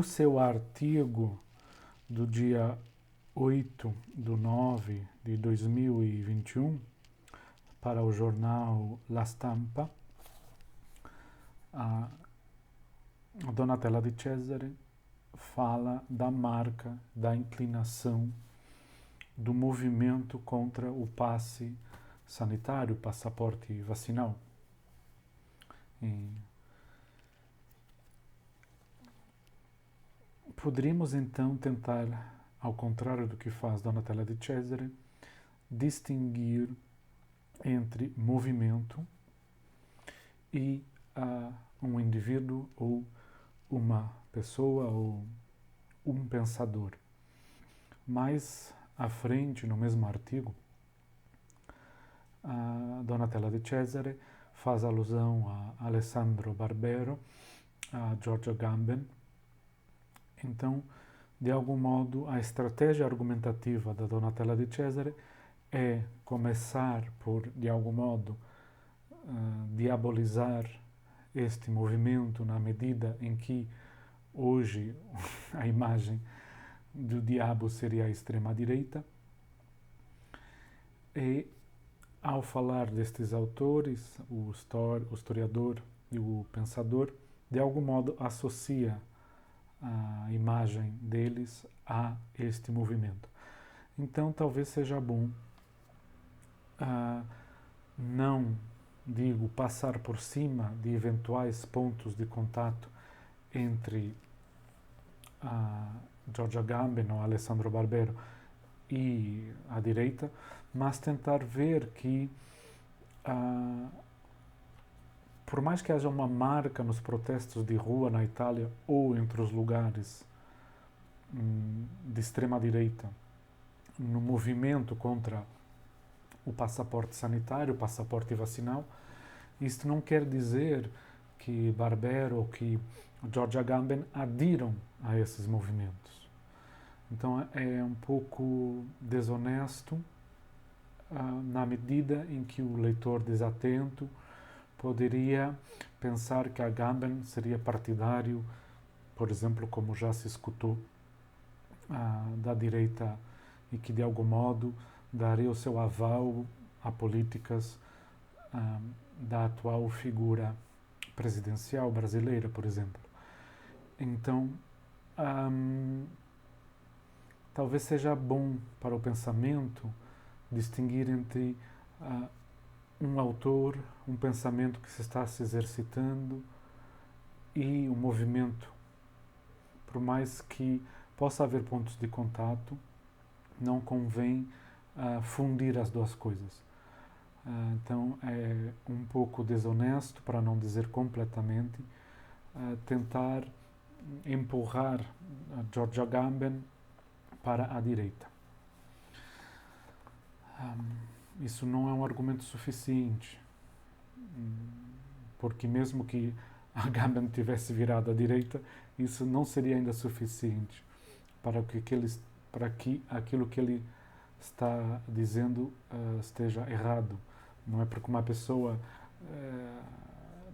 no seu artigo do dia 8/9/2021, para o jornal La Stampa, a Donatella Di Cesare fala da marca, da inclinação do movimento contra o passe sanitário, passaporte vacinal. Poderíamos então tentar, ao contrário do que faz Donatella Di Cesare, distinguir entre movimento e um indivíduo ou uma pessoa ou um pensador. Mais à frente, no mesmo artigo, a Donatella Di Cesare faz alusão a Alessandro Barbero, a Giorgio Agamben. Então, de algum modo, a estratégia argumentativa da Donatella Di Cesare é começar por, de algum modo, diabolizar este movimento na medida em que hoje a imagem do diabo seria a extrema-direita. E, ao falar destes autores, o historiador e o pensador, de algum modo associa a imagem deles a este movimento. Então, talvez seja bom não, digo, passar por cima de eventuais pontos de contato entre Giorgio Agamben ou Alessandro Barbero e a direita, mas tentar ver que, por mais que haja uma marca nos protestos de rua na Itália ou entre os lugares de extrema-direita, no movimento contra o passaporte sanitário, o passaporte vacinal, isto não quer dizer que Barbero ou que Giorgio Agamben adiram a esses movimentos. Então é um pouco desonesto na medida em que o leitor desatento poderia pensar que Agamben seria partidário, por exemplo, como já se escutou, da direita e que de algum modo daria o seu aval a políticas da atual figura presidencial brasileira, por exemplo. Então, talvez seja bom para o pensamento distinguir entre um autor, um pensamento que se está se exercitando e um movimento. Por mais que possa haver pontos de contato, não convém fundir as duas coisas. Então é um pouco desonesto, para não dizer completamente, tentar empurrar Giorgio Agamben para a direita. Isso não é um argumento suficiente, porque mesmo que Agamben tivesse virado à direita, isso não seria ainda suficiente para que aquilo que ele está dizendo esteja errado. Não é porque uma pessoa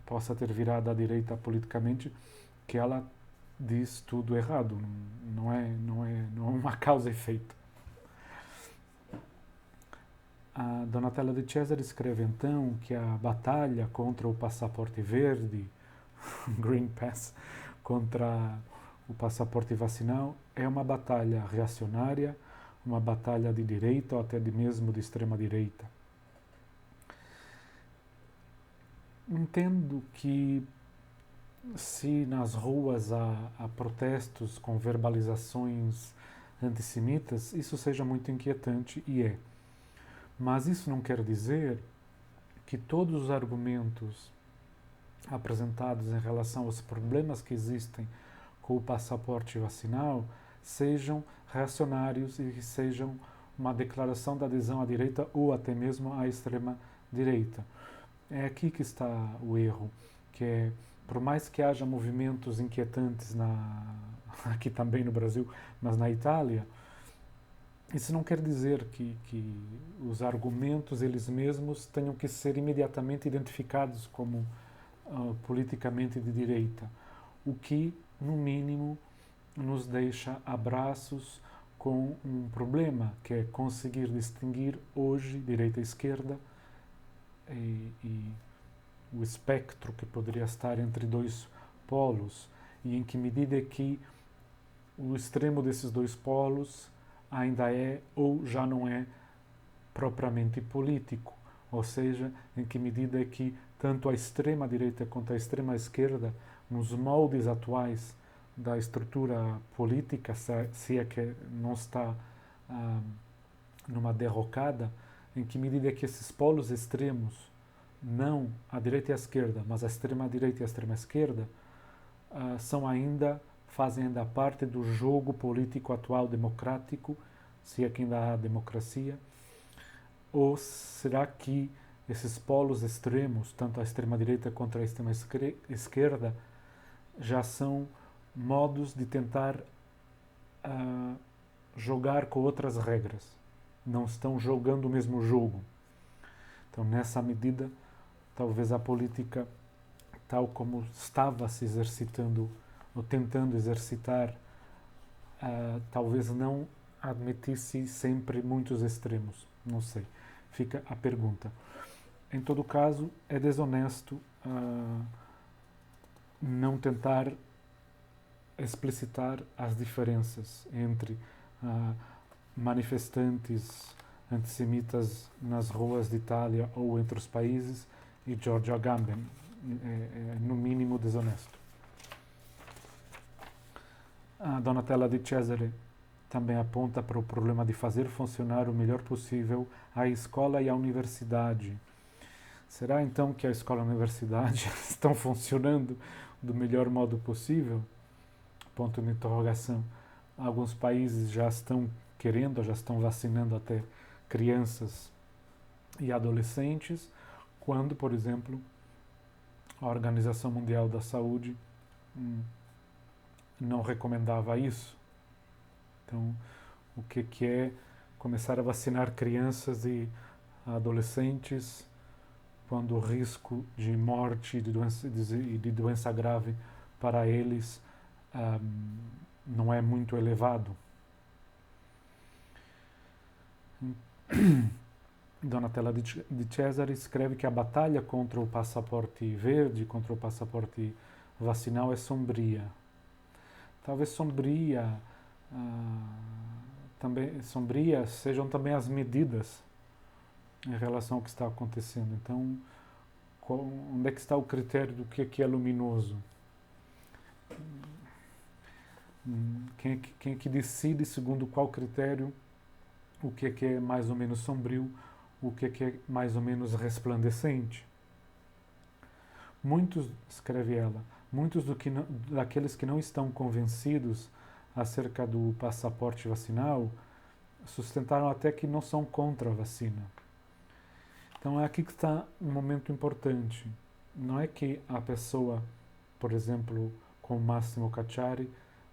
possa ter virado à direita politicamente que ela diz tudo errado. Não é uma causa e efeito. A Donatella Di Cesare escreve então que a batalha contra o passaporte verde, Green Pass, contra o passaporte vacinal, é uma batalha reacionária, uma batalha de direita ou até mesmo de extrema-direita. Entendo que se nas ruas há protestos com verbalizações antissemitas, isso seja muito inquietante, e é. Mas isso não quer dizer que todos os argumentos apresentados em relação aos problemas que existem com o passaporte vacinal sejam reacionários e sejam uma declaração de adesão à direita ou até mesmo à extrema-direita. É aqui que está o erro, que é, por mais que haja movimentos inquietantes aqui também no Brasil, mas na Itália, isso não quer dizer que os argumentos eles mesmos tenham que ser imediatamente identificados como politicamente de direita, o que, no mínimo, nos deixa a braços com um problema, que é conseguir distinguir hoje direita e esquerda e o espectro que poderia estar entre dois polos, e em que medida é que o extremo desses dois polos ainda é ou já não é propriamente político, ou seja, em que medida é que tanto a extrema direita quanto a extrema esquerda, nos moldes atuais da estrutura política, se é que não está numa derrocada, em que medida é que esses polos extremos, não a direita e a esquerda, mas a extrema direita e a extrema esquerda, fazem ainda parte do jogo político atual democrático, se é que ainda há democracia, ou será que esses polos extremos, tanto a extrema-direita quanto a extrema-esquerda, já são modos de tentar jogar com outras regras? Não estão jogando o mesmo jogo. Então, nessa medida, talvez a política, tal como estava se exercitando, ou tentando exercitar, talvez não admitisse sempre muitos extremos. Não sei. Fica a pergunta. Em todo caso, é desonesto não tentar explicitar as diferenças entre manifestantes antissemitas nas ruas de Itália ou entre os países e Giorgio Agamben. É no mínimo desonesto. A Donatella Di Cesare também aponta para o problema de fazer funcionar o melhor possível a escola e a universidade. Será então que a escola e a universidade estão funcionando do melhor modo possível? Ponto de interrogação. Alguns países já estão querendo, já estão vacinando até crianças e adolescentes, quando, por exemplo, a Organização Mundial da Saúde não recomendava isso. Então, o que é começar a vacinar crianças e adolescentes quando o risco de morte e de doença grave para eles não é muito elevado? Donatella Di Cesare escreve que a batalha contra o passaporte verde, contra o passaporte vacinal, é sombria. Talvez sombria sejam também as medidas em relação ao que está acontecendo. Então, onde é que está o critério do que é luminoso? Quem é que decide segundo qual critério o que é mais ou menos sombrio, o que é mais ou menos resplandecente? Muitos, escreve ela, muitos daqueles que não estão convencidos acerca do passaporte vacinal sustentaram até que não são contra a vacina. Então é aqui que está um momento importante. Não é que a pessoa, por exemplo, como Massimo Cacciari,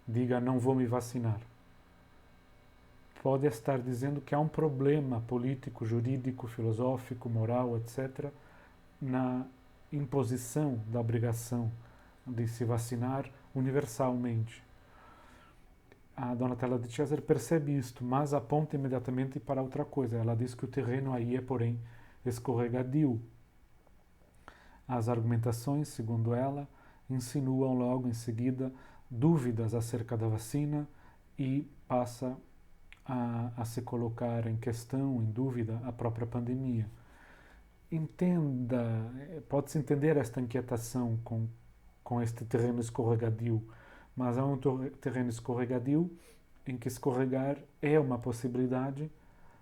diga não vou me vacinar. Pode estar dizendo que há um problema político, jurídico, filosófico, moral, etc., na imposição da obrigação de se vacinar universalmente. A Donatella Di Cesare percebe isto, mas aponta imediatamente para outra coisa. Ela diz que o terreno aí é, porém, escorregadio. As argumentações, segundo ela, insinuam logo em seguida dúvidas acerca da vacina e passa a se colocar em questão, em dúvida, a própria pandemia. Pode-se entender esta inquietação com este terreno escorregadio, mas é um terreno escorregadio em que escorregar é uma possibilidade,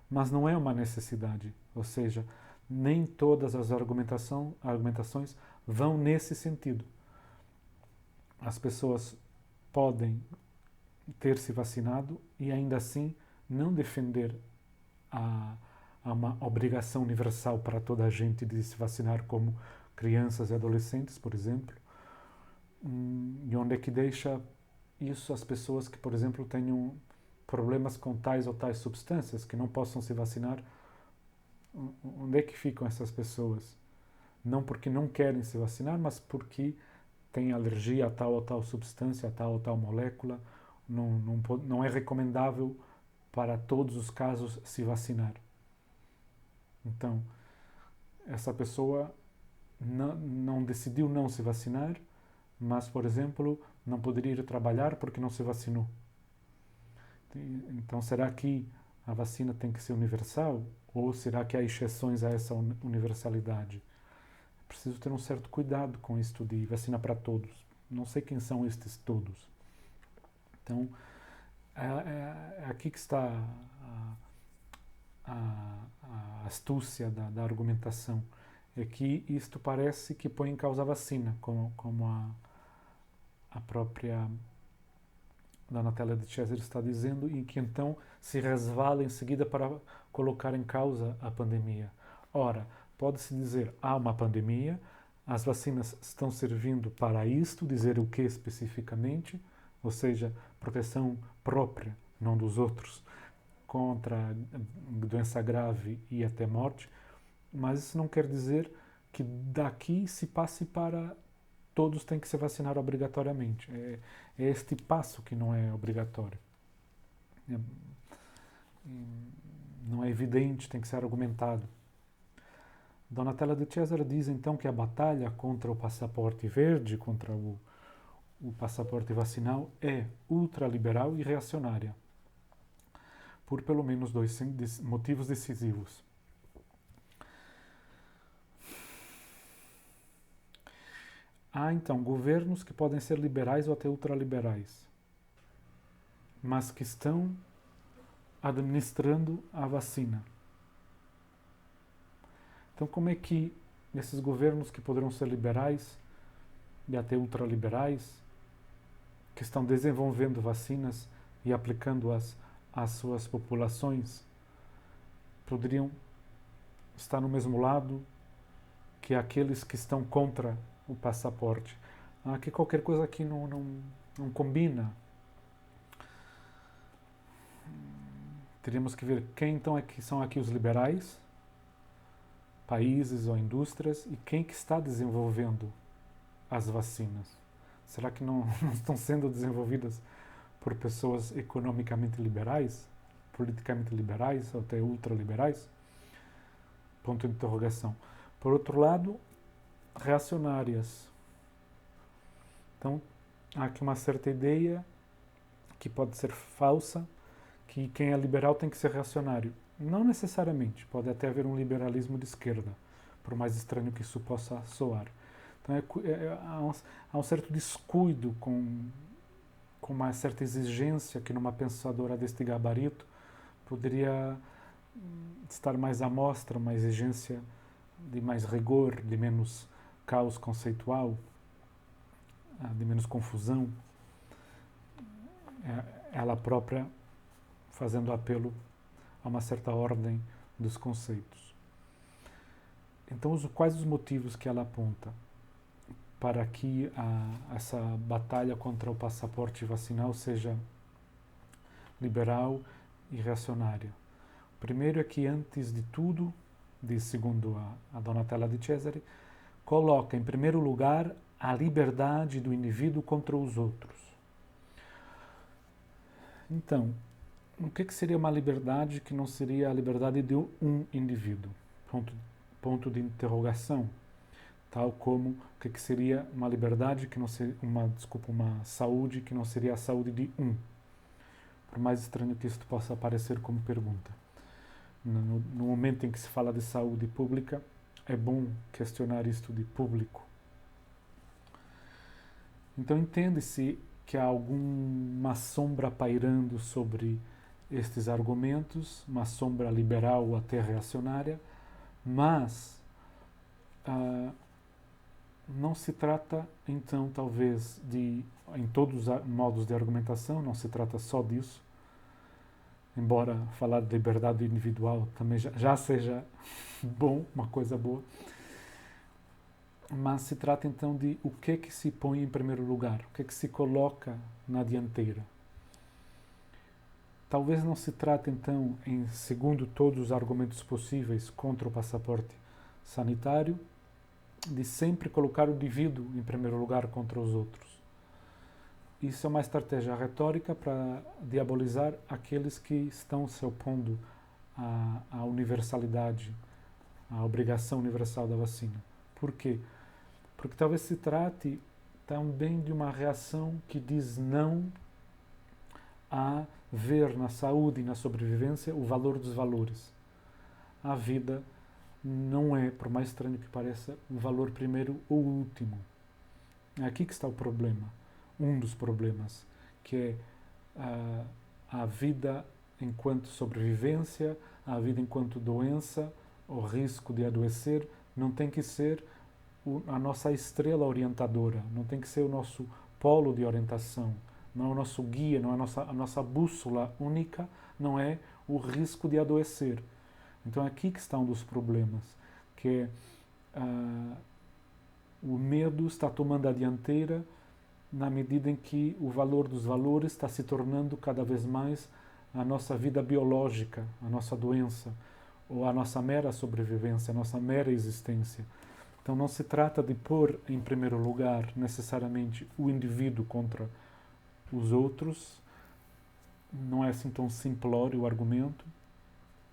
mas não é uma necessidade. Ou seja, nem todas as argumentações vão nesse sentido. As pessoas podem ter se vacinado e ainda assim não defender uma obrigação universal para toda a gente de se vacinar, como crianças e adolescentes, por exemplo. E onde é que deixa isso as pessoas que, por exemplo, tenham problemas com tais ou tais substâncias, que não possam se vacinar? Onde é que ficam essas pessoas? Não porque não querem se vacinar, mas porque têm alergia a tal ou tal substância, a tal ou tal molécula, não é recomendável para todos os casos se vacinar. Então, essa pessoa não decidiu não se vacinar, mas, por exemplo, não poderia ir trabalhar porque não se vacinou. Então, será que a vacina tem que ser universal? Ou será que há exceções a essa universalidade? É preciso ter um certo cuidado com isto de vacina para todos. Não sei quem são estes todos. Então, é aqui que está a astúcia da argumentação. É que isto parece que põe em causa a vacina, como a própria Donatella de Cesare está dizendo, e que então se resvala em seguida para colocar em causa a pandemia. Ora, pode-se dizer, há uma pandemia, as vacinas estão servindo para isto, dizer o que especificamente, ou seja, proteção própria, não dos outros, contra doença grave e até morte, mas isso não quer dizer que daqui se passe para todos têm que se vacinar obrigatoriamente. É este passo que não é obrigatório. Não é evidente, tem que ser argumentado. Donatella de Cesare diz então que a batalha contra o passaporte verde, contra o passaporte vacinal, é ultraliberal e reacionária, por pelo menos dois motivos decisivos. Há então governos que podem ser liberais ou até ultraliberais, mas que estão administrando a vacina. Então, como é que esses governos que poderão ser liberais e até ultraliberais, que estão desenvolvendo vacinas e aplicando-as às suas populações, poderiam estar no mesmo lado que aqueles que estão contra o passaporte? Que qualquer coisa aqui não combina. Teríamos que ver quem então é que são aqui os liberais, países ou indústrias, e quem que está desenvolvendo as vacinas. Será que não estão sendo desenvolvidas por pessoas economicamente liberais, politicamente liberais ou até ultraliberais? Ponto de interrogação. Por outro lado, reacionárias. Então, há aqui uma certa ideia que pode ser falsa, que quem é liberal tem que ser reacionário. Não necessariamente, pode até haver um liberalismo de esquerda, por mais estranho que isso possa soar. Então há um certo descuido com uma certa exigência que numa pensadora deste gabarito poderia estar mais à mostra, uma exigência de mais rigor, de menos caos conceitual, de menos confusão. Ela própria fazendo apelo a uma certa ordem dos conceitos. Então, quais os motivos que ela aponta para que essa batalha contra o passaporte vacinal seja liberal e reacionária? O primeiro é que, antes de tudo, diz segundo a Donatella de Cesare, coloca em primeiro lugar a liberdade do indivíduo contra os outros. Então, o que seria uma liberdade que não seria a liberdade de um indivíduo? Ponto de interrogação. Tal como o que seria uma liberdade que não seria uma saúde que não seria a saúde de um. Por mais estranho que isso possa parecer como pergunta. No momento em que se fala de saúde pública, é bom questionar isto de público. Então entende-se que há alguma sombra pairando sobre estes argumentos, uma sombra liberal ou até reacionária, mas não se trata, então, talvez, em todos os modos de argumentação, não se trata só disso, embora falar de liberdade individual também já seja bom, uma coisa boa, mas se trata, então, de o que se põe em primeiro lugar, o que se coloca na dianteira. Talvez não se trate, então, segundo todos os argumentos possíveis contra o passaporte sanitário, de sempre colocar o indivíduo em primeiro lugar contra os outros. isso é uma estratégia retórica para diabolizar aqueles que estão se opondo à universalidade, à obrigação universal da vacina. Por quê? Porque talvez se trate também de uma reação que diz não a ver na saúde e na sobrevivência o valor dos valores. A vida não é, por mais estranho que pareça, o valor primeiro ou último. É aqui que está o problema, um dos problemas, que é a vida enquanto sobrevivência, a vida enquanto doença, o risco de adoecer, não tem que ser a nossa estrela orientadora, não tem que ser o nosso polo de orientação, não é o nosso guia, não é a nossa bússola única, não é o risco de adoecer. Então é aqui que está um dos problemas, que é o medo está tomando a dianteira na medida em que o valor dos valores está se tornando cada vez mais a nossa vida biológica, a nossa doença, ou a nossa mera sobrevivência, a nossa mera existência. Então não se trata de pôr em primeiro lugar necessariamente o indivíduo contra os outros, não é assim tão simplório o argumento,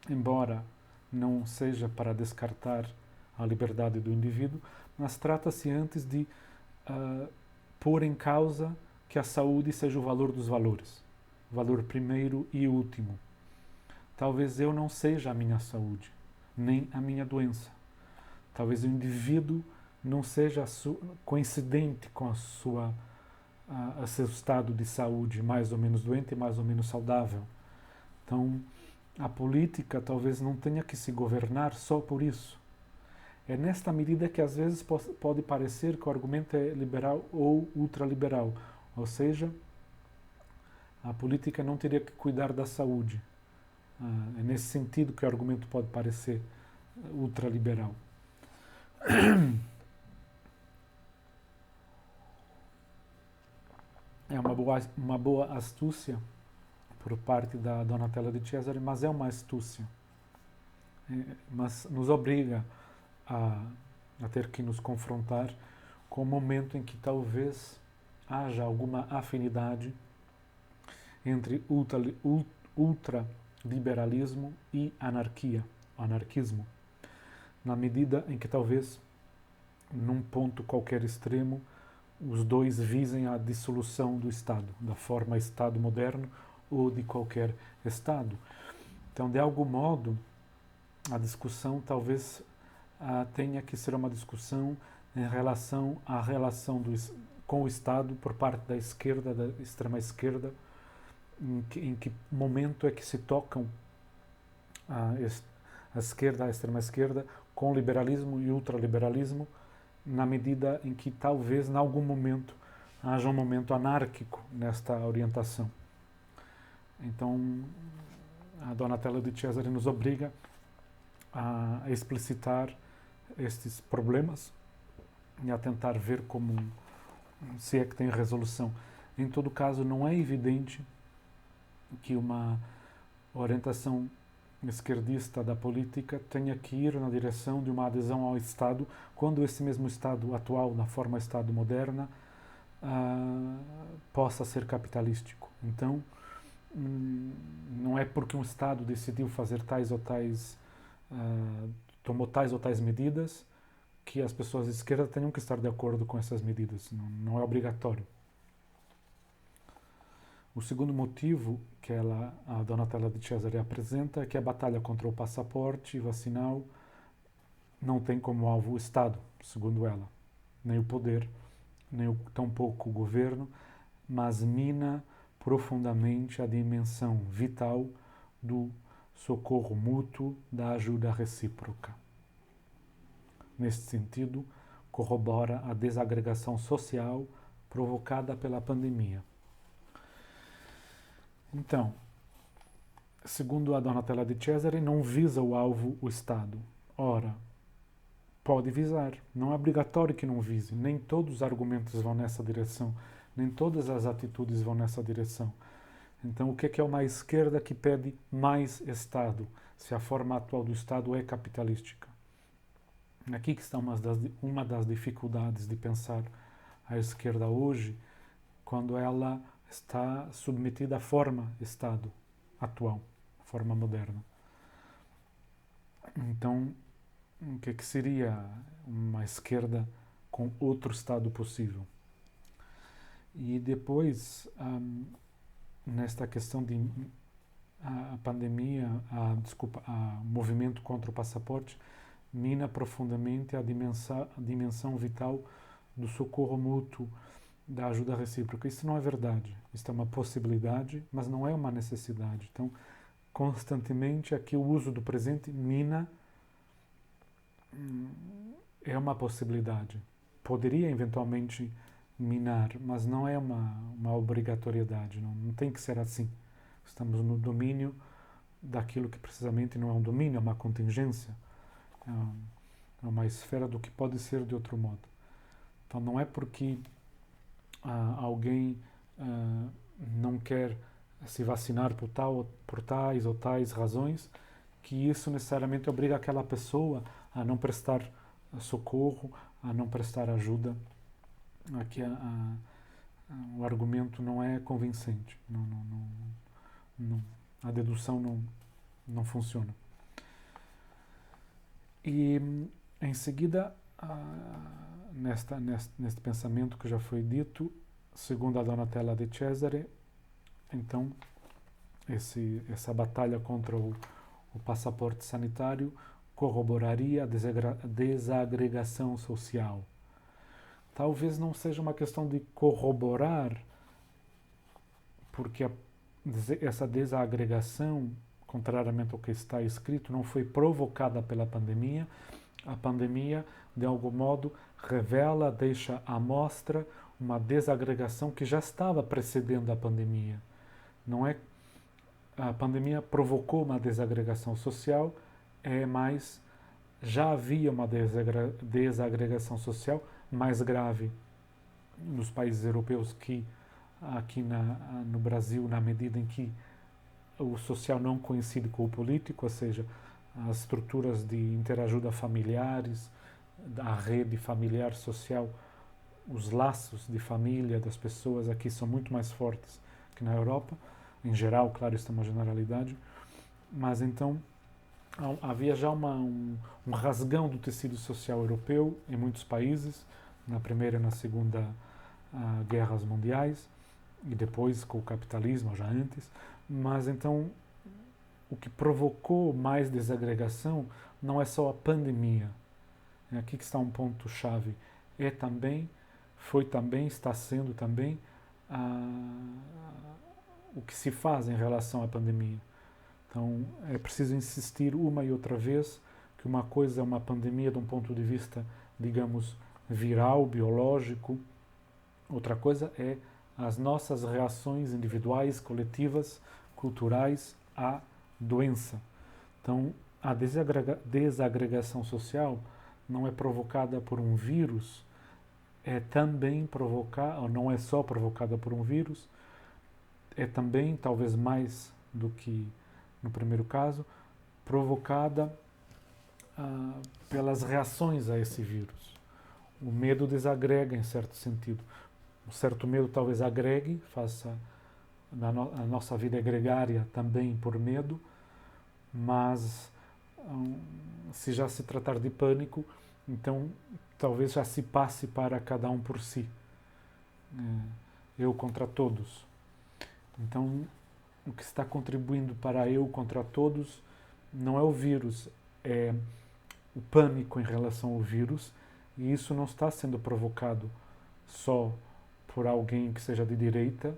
embora não seja para descartar a liberdade do indivíduo, mas trata-se antes de pôr em causa que a saúde seja o valor dos valores, o valor primeiro e último. Talvez eu não seja a minha saúde, nem a minha doença. Talvez o indivíduo não seja coincidente com a seu estado de saúde mais ou menos doente e mais ou menos saudável. Então, a política talvez não tenha que se governar só por isso. É nesta medida que às vezes pode parecer que o argumento é liberal ou ultraliberal, ou seja, a política não teria que cuidar da saúde. É nesse sentido que o argumento pode parecer ultraliberal. É uma boa astúcia por parte da Donatella Di Cesare, mas é uma astúcia. Mas nos obriga a ter que nos confrontar com o momento em que talvez haja alguma afinidade entre ultraliberalismo e anarquismo, na medida em que talvez, num ponto qualquer extremo, os dois visem a dissolução do Estado, da forma Estado moderno ou de qualquer Estado. Então, de algum modo, a discussão talvez tenha que ser uma discussão em relação à relação com o Estado por parte da esquerda, da extrema esquerda, em que momento é que se tocam a esquerda, a extrema esquerda, com o liberalismo e ultraliberalismo, na medida em que talvez, em algum momento, haja um momento anárquico nesta orientação. Então, a Donatella Di Cesare nos obriga a explicitar estes problemas e a tentar ver como, se é que tem resolução. Em todo caso, não é evidente que uma orientação esquerdista da política tenha que ir na direção de uma adesão ao Estado, quando esse mesmo Estado atual, na forma Estado moderna, possa ser capitalístico. Então, não é porque um Estado decidiu fazer tais ou tais, tomou tais ou tais medidas, que as pessoas de esquerda tenham que estar de acordo com essas medidas. Não é obrigatório. O segundo motivo que a Donatella Di Cesare apresenta é que a batalha contra o passaporte vacinal não tem como alvo o Estado, segundo ela, nem o poder, nem tampouco o governo, mas mina profundamente a dimensão vital do socorro mútuo, da ajuda recíproca. Neste sentido, corrobora a desagregação social provocada pela pandemia. Então, segundo a Donatella Di Cesare, não visa o alvo o Estado. Ora, pode visar, não é obrigatório que não vise, nem todos os argumentos vão nessa direção, nem todas as atitudes vão nessa direção. Então, o que é uma esquerda que pede mais Estado, se a forma atual do Estado é capitalística? Aqui que está uma das dificuldades de pensar a esquerda hoje quando ela está submetida à forma Estado atual, forma moderna. Então, o que seria uma esquerda com outro Estado possível? E depois, nesta questão de a pandemia, o movimento contra o passaporte mina profundamente a dimensão vital do socorro mútuo, da ajuda recíproca. Isso não é verdade. Isso é uma possibilidade, mas não é uma necessidade. Então, constantemente aqui o uso do presente mina é uma possibilidade. Poderia eventualmente minar, mas não é uma obrigatoriedade. Não tem que ser assim. Estamos no domínio daquilo que precisamente não é um domínio, é uma contingência. É uma esfera do que pode ser de outro modo. Então não é porque alguém não quer se vacinar por tais ou tais razões que isso necessariamente obriga aquela pessoa a não prestar socorro, a não prestar ajuda. Aqui o argumento não é convincente. A dedução não funciona. E em seguida, neste pensamento que já foi dito, segundo a Donatella de Cesare, então essa batalha contra o passaporte sanitário corroboraria a desagregação social. Talvez não seja uma questão de corroborar, porque essa desagregação, contrariamente ao que está escrito, não foi provocada pela pandemia. A pandemia, de algum modo, revela, deixa à mostra uma desagregação que já estava precedendo a pandemia. Não é a pandemia provocou uma desagregação social, mas já havia uma desagregação social mais grave nos países europeus que aqui no Brasil, na medida em que o social não coincide com o político, ou seja, as estruturas de interajuda familiares, a rede familiar social, os laços de família das pessoas aqui são muito mais fortes que na Europa. Em geral, claro, isso é uma generalidade, mas então havia já um rasgão do tecido social europeu em muitos países, na Primeira e na Segunda Guerras Mundiais, e depois com o capitalismo, já antes. Mas então, o que provocou mais desagregação não é só a pandemia. Aqui que está um ponto-chave. Foi também, está sendo também o que se faz em relação à pandemia. Então, é preciso insistir uma e outra vez que uma coisa é uma pandemia de um ponto de vista, digamos, viral, biológico. Outra coisa é as nossas reações individuais, coletivas, culturais à doença. Então, a desagregação social não é provocada por um vírus, é também provocada, ou não é só provocada por um vírus, é também, talvez mais do que no primeiro caso, provocada pelas reações a esse vírus. O medo desagrega em certo sentido. Um certo medo talvez agregue, faça a nossa vida é gregária também por medo, mas se já se tratar de pânico, então talvez já se passe para cada um por si. Eu contra todos. Então, o que está contribuindo para eu contra todos não é o vírus, é o pânico em relação ao vírus, e isso não está sendo provocado só por alguém que seja de direita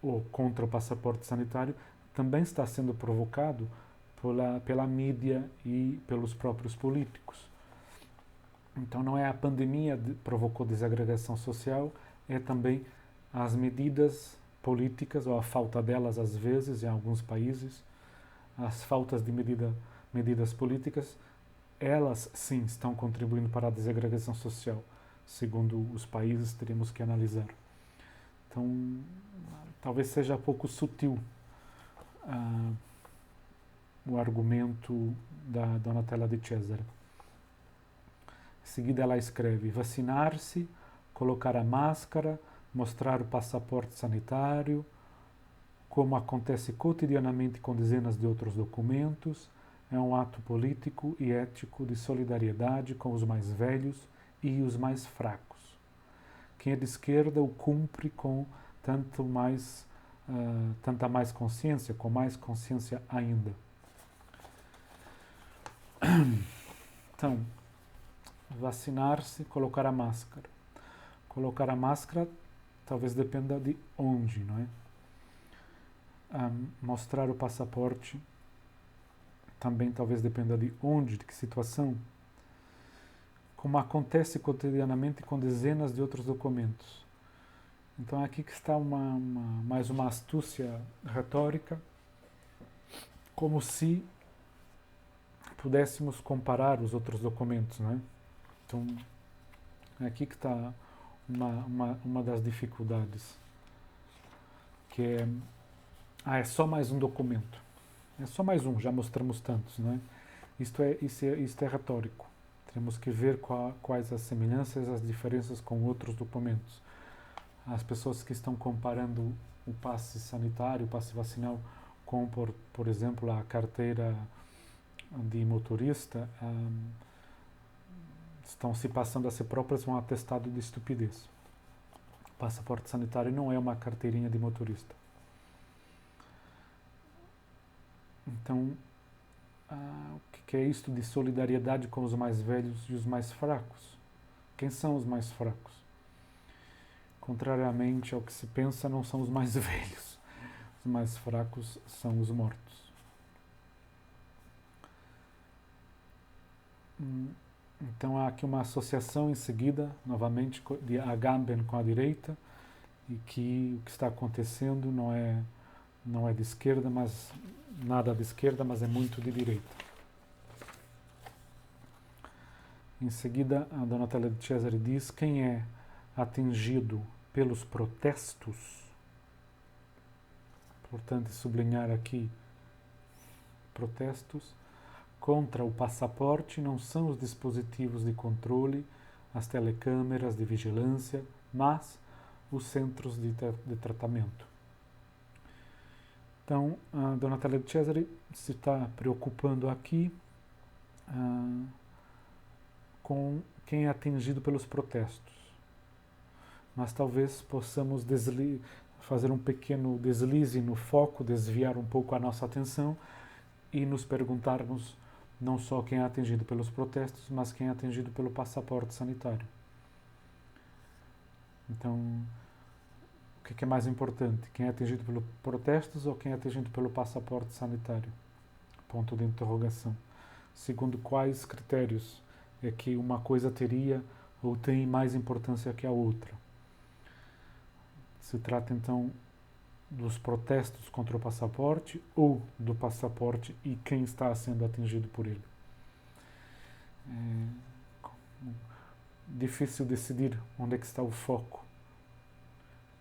ou contra o passaporte sanitário, também está sendo provocado pela mídia e pelos próprios políticos. Então não é a pandemia que provocou desagregação social, é também as medidas políticas, ou a falta delas às vezes em alguns países, as faltas de medidas políticas, elas sim estão contribuindo para a desagregação social, segundo os países teremos que analisar. Então, talvez seja pouco sutil o argumento da Donatella de Cesare. Em seguida ela escreve: vacinar-se, colocar a máscara, mostrar o passaporte sanitário, como acontece cotidianamente com dezenas de outros documentos, é um ato político e ético de solidariedade com os mais velhos e os mais fracos. Quem é de esquerda o cumpre com tanta mais consciência, com mais consciência ainda. Então, vacinar-se, colocar a máscara. Colocar a máscara talvez dependa de onde, não é? Mostrar o passaporte também talvez dependa de onde, de que situação. Como acontece cotidianamente com dezenas de outros documentos. Então é aqui que está mais uma astúcia retórica, como se pudéssemos comparar os outros documentos, não é? Então é aqui que está uma das dificuldades, que é só mais um documento, é só mais um, já mostramos tantos, não é? Isto é retórico. Temos que ver quais as semelhanças e as diferenças com outros documentos. As pessoas que estão comparando o passe sanitário, o passe vacinal, com, por exemplo, a carteira de motorista, estão se passando a si próprias um atestado de estupidez. O passaporte sanitário não é uma carteirinha de motorista. Então, o que é isto de solidariedade com os mais velhos e os mais fracos? Quem são os mais fracos? Contrariamente ao que se pensa, não são os mais velhos. Os mais fracos são os mortos. Então há aqui uma associação em seguida, novamente, de Agamben com a direita, e que o que está acontecendo não é de esquerda, mas nada de esquerda, mas é muito de direita. Em seguida, a Donatella de Cesare diz: quem é atingido pelos protestos, importante sublinhar aqui, protestos contra o passaporte não são os dispositivos de controle, as telecâmeras de vigilância, mas os centros de tratamento. Então, a Donatella de Cesare se está preocupando aqui com quem é atingido pelos protestos. Mas talvez possamos fazer um pequeno deslize no foco, desviar um pouco a nossa atenção e nos perguntarmos não só quem é atingido pelos protestos, mas quem é atingido pelo passaporte sanitário. Então, o que é mais importante? Quem é atingido pelos protestos ou quem é atingido pelo passaporte sanitário? Ponto de interrogação. Segundo quais critérios é que uma coisa teria ou tem mais importância que a outra? Se trata então dos protestos contra o passaporte ou do passaporte e quem está sendo atingido por ele. É difícil decidir onde é que está o foco.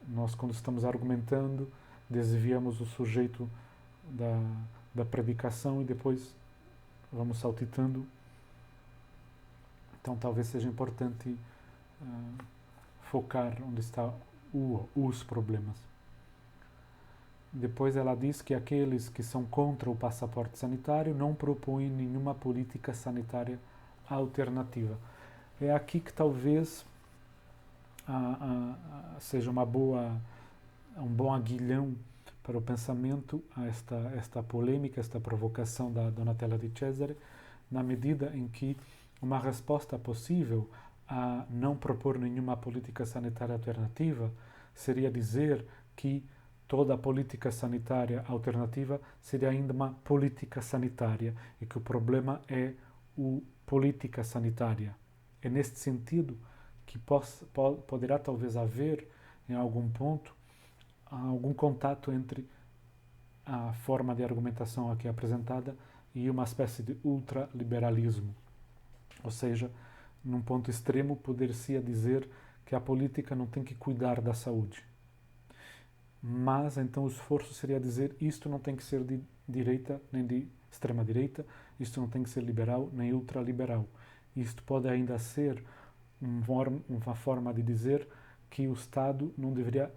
Nós, quando estamos argumentando, desviamos o sujeito da predicação e depois vamos saltitando. Então talvez seja importante focar onde está os problemas. Depois ela diz que aqueles que são contra o passaporte sanitário não propõem nenhuma política sanitária alternativa. É aqui que talvez seja um bom aguilhão para o pensamento, esta polêmica, esta provocação da Donatella de Cesare, na medida em que uma resposta possível a não propor nenhuma política sanitária alternativa seria dizer que toda a política sanitária alternativa seria ainda uma política sanitária e que o problema é a política sanitária. É neste sentido que poderá talvez haver, em algum ponto, algum contato entre a forma de argumentação aqui apresentada e uma espécie de ultraliberalismo. Ou seja, num ponto extremo, poder-se dizer que a política não tem que cuidar da saúde. Mas então o esforço seria dizer isto não tem que ser de direita nem de extrema-direita, isto não tem que ser liberal nem ultraliberal. Isto pode ainda ser uma forma de dizer que o Estado não deveria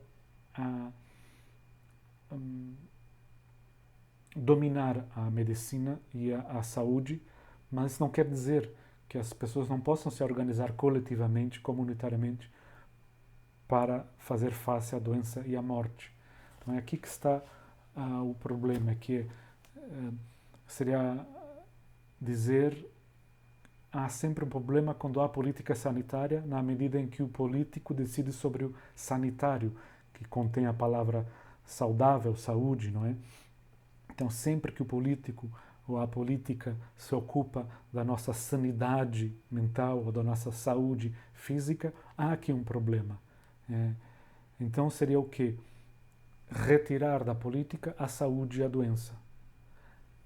dominar a medicina e a saúde, mas isso não quer dizer que as pessoas não possam se organizar coletivamente, comunitariamente, para fazer face à doença e à morte. Então é aqui que está o problema, que seria dizer há sempre um problema quando há política sanitária, na medida em que o político decide sobre o sanitário, que contém a palavra saudável, saúde, não é? Então, sempre que o político ou a política se ocupa da nossa sanidade mental ou da nossa saúde física, há aqui um problema. Então, seria o quê? Retirar da política a saúde e a doença.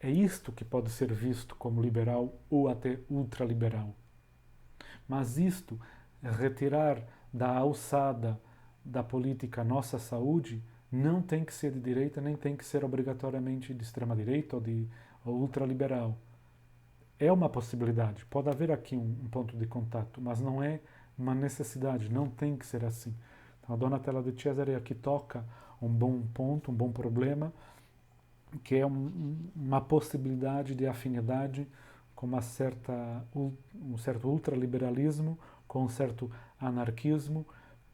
É isto que pode ser visto como liberal ou até ultraliberal. Mas isto, retirar da alçada da política a nossa saúde, não tem que ser de direita, nem tem que ser obrigatoriamente de extrema-direita ou ultraliberal. É uma possibilidade, pode haver aqui um ponto de contato, mas não é uma necessidade, não tem que ser assim. Então, a Donatella De Cesare aqui toca um bom ponto, um bom problema, que é uma possibilidade de afinidade com um certo ultraliberalismo, com um certo anarquismo,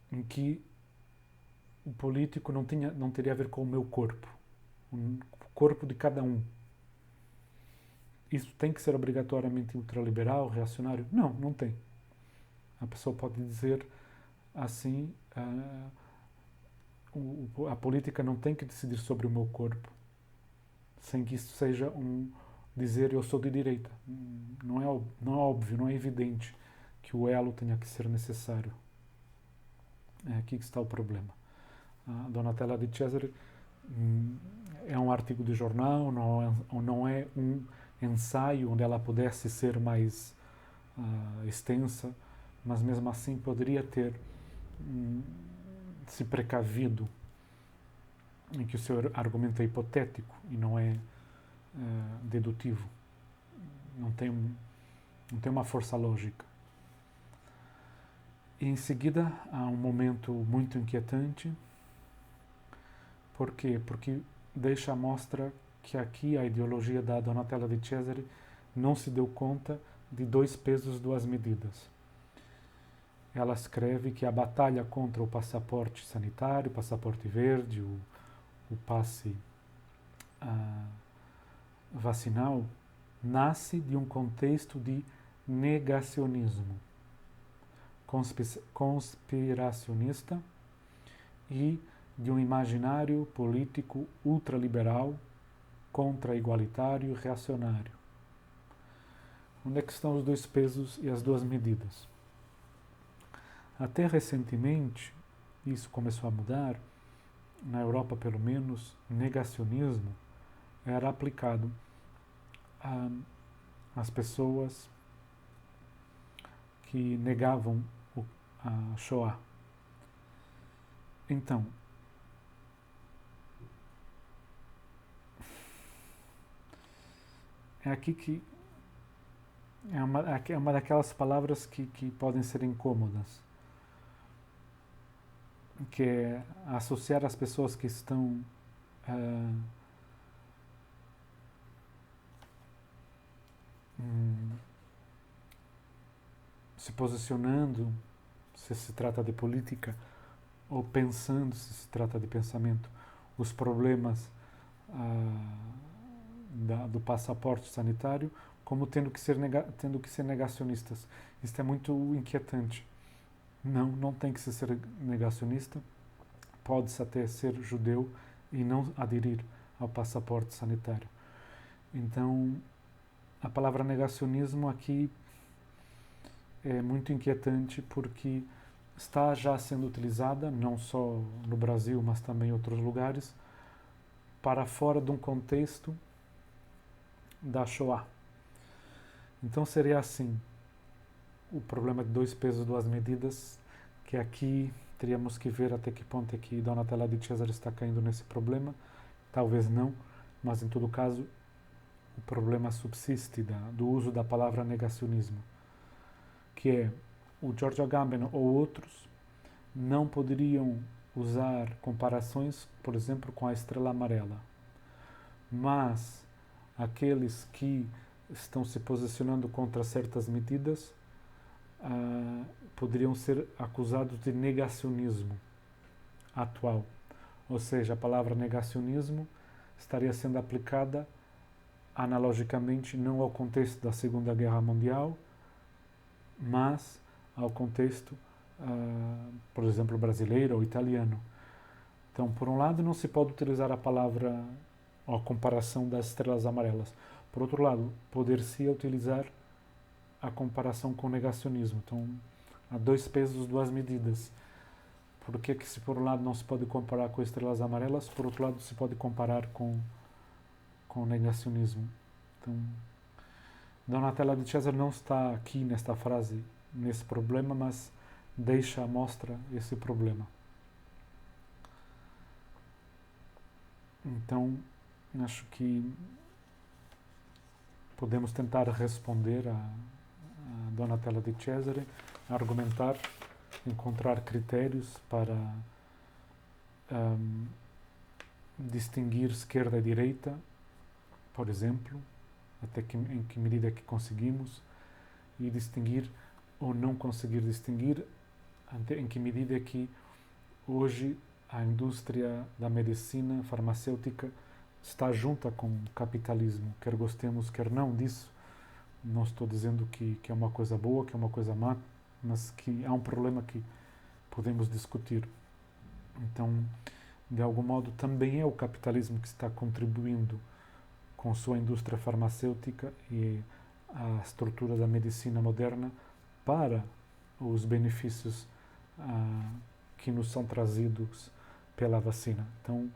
em que o político não teria a ver com o meu corpo, o corpo de cada um. Isso tem que ser obrigatoriamente ultraliberal, reacionário? Não, não tem. A pessoa pode dizer assim, a política não tem que decidir sobre o meu corpo, sem que isso seja dizer eu sou de direita. Não é óbvio, não é evidente que o elo tenha que ser necessário. É aqui que está o problema. A Donatella De Cesare é um artigo de jornal, não é um ensaio onde ela pudesse ser mais extensa, mas mesmo assim poderia ter se precavido em que o seu argumento é hipotético e não é dedutivo. Não tem uma força lógica. E em seguida há um momento muito inquietante. Por quê? Porque deixa à mostra que aqui a ideologia da Donatella De Cesare não se deu conta de 2 pesos, 2 medidas. Ela escreve que a batalha contra o passaporte sanitário, o passaporte verde, o passe vacinal, nasce de um contexto de negacionismo conspiracionista e de um imaginário político ultraliberal, contra-igualitário e reacionário. Onde é que estão os 2 pesos e as 2 medidas? Até recentemente, isso começou a mudar, na Europa pelo menos, negacionismo era aplicado às pessoas que negavam a Shoah. Então, é aqui que é uma daquelas palavras que podem ser incômodas, que é associar as pessoas que estão se posicionando, se se trata de política, ou pensando, se se trata de pensamento, os problemas do passaporte sanitário, como tendo que ser negacionistas. Isso é muito inquietante. Não tem que se ser negacionista, pode-se até ser judeu e não aderir ao passaporte sanitário. Então, a palavra negacionismo aqui é muito inquietante porque está já sendo utilizada, não só no Brasil, mas também em outros lugares, para fora de um contexto da Shoah. Então seria assim, o problema de 2 pesos, 2 medidas, que aqui teríamos que ver até que ponto é que Donatella De Cesare está caindo nesse problema, talvez não, mas em todo caso o problema subsiste do uso da palavra negacionismo, que é o Giorgio Agamben ou outros não poderiam usar comparações, por exemplo, com a estrela amarela. Mas aqueles que estão se posicionando contra certas medidas poderiam ser acusados de negacionismo atual. Ou seja, a palavra negacionismo estaria sendo aplicada analogicamente não ao contexto da Segunda Guerra Mundial, mas ao contexto, por exemplo, brasileiro ou italiano. Então, por um lado, não se pode utilizar a palavra ou a comparação das estrelas amarelas. Por outro lado, poder-se utilizar a comparação com o negacionismo. Então, há dois pesos, duas medidas. Por que se por um lado não se pode comparar com estrelas amarelas, por outro lado se pode comparar com o negacionismo? Então, Donatella de Cesare não está aqui nesta frase, nesse problema, mas deixa à mostra esse problema. Então, acho que podemos tentar responder a Donatella de Cesare, argumentar, encontrar critérios para distinguir esquerda e direita, por exemplo, em que medida que conseguimos, e distinguir ou não conseguir distinguir, em que medida que hoje a indústria da medicina farmacêutica está junta com o capitalismo, quer gostemos, quer não disso. Não estou dizendo que é uma coisa boa, que é uma coisa má, mas que há um problema que podemos discutir. Então, de algum modo, também é o capitalismo que está contribuindo com sua indústria farmacêutica e a estrutura da medicina moderna para os benefícios que nos são trazidos pela vacina. Então,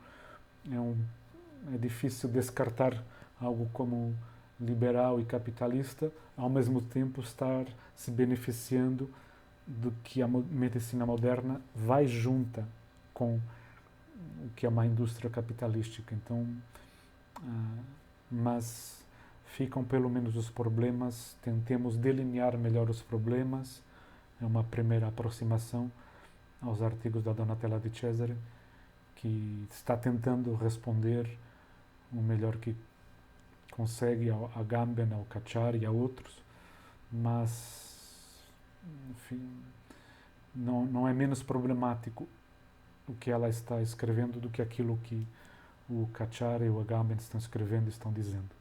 é difícil descartar algo como liberal e capitalista, ao mesmo tempo estar se beneficiando do que a medicina moderna vai junta com o que é uma indústria capitalística. Então, mas ficam pelo menos os problemas, tentemos delinear melhor os problemas, é uma primeira aproximação aos artigos da Donatella de Cesare, que está tentando responder o melhor que consegue ao Agamben, ao Cacciari e a outros, mas, enfim, não é menos problemático o que ela está escrevendo do que aquilo que o Cacciari e o Agamben estão escrevendo e estão dizendo.